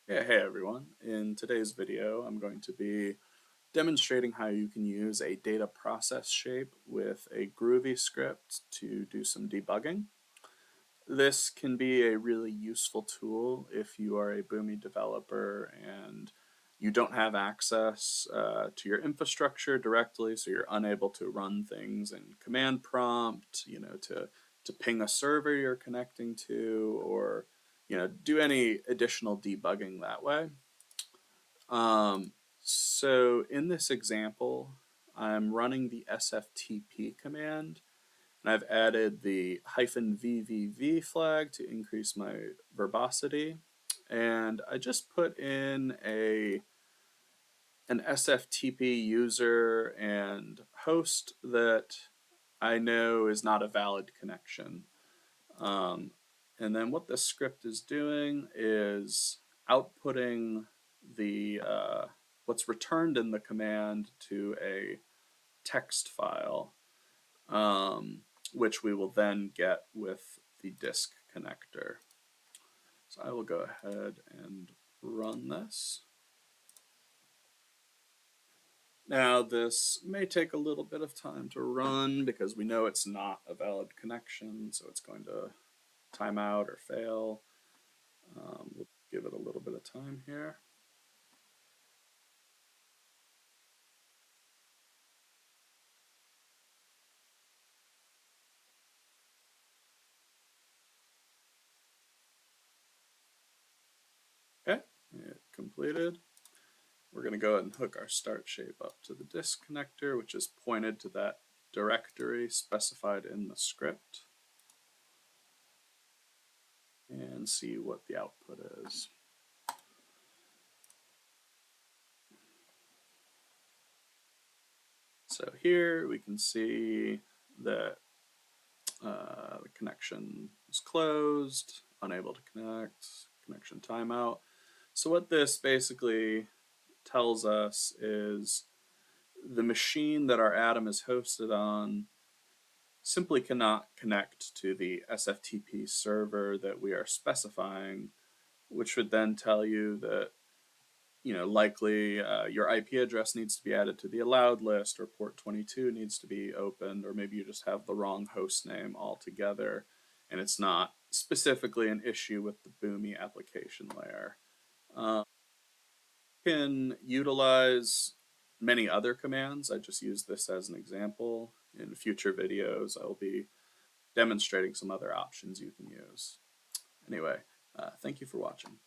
Yeah, hey everyone. In today's video, I'm going to be demonstrating how you can use a data process shape with a groovy script to do some debugging. This can be a really useful tool if you are a Boomi developer and you don't have access to your infrastructure directly, so you're unable to run things in command prompt, to ping a server you're connecting to, or do any additional debugging that way. So in this example, I'm running the SFTP command, and I've added the -VVV flag to increase my verbosity. And I just put in an SFTP user and host that I know is not a valid connection. Um, and then what this script is doing is outputting the what's returned in the command to a text file, which we will then get with the disk connector. So I will go ahead and run this. Now this may take a little bit of time to run because we know it's not a valid connection, so it's going to time out or fail. We'll give it a little bit of time here. Okay, it completed. We're going to go ahead and hook our start shape up to the disk connector, which is pointed to that directory specified in the script, and see what the output is. So here we can see that the connection is closed, unable to connect, connection timeout. So what this basically tells us is the machine that our atom is hosted on simply cannot connect to the SFTP server that we are specifying, which would then tell you that likely your IP address needs to be added to the allowed list, or port 22 needs to be opened, or maybe you just have the wrong host name altogether, and it's not specifically an issue with the Boomi application layer. You can utilize many other commands. I just use this as an example. In future videos, I'll be demonstrating some other options you can use. Anyway, thank you for watching.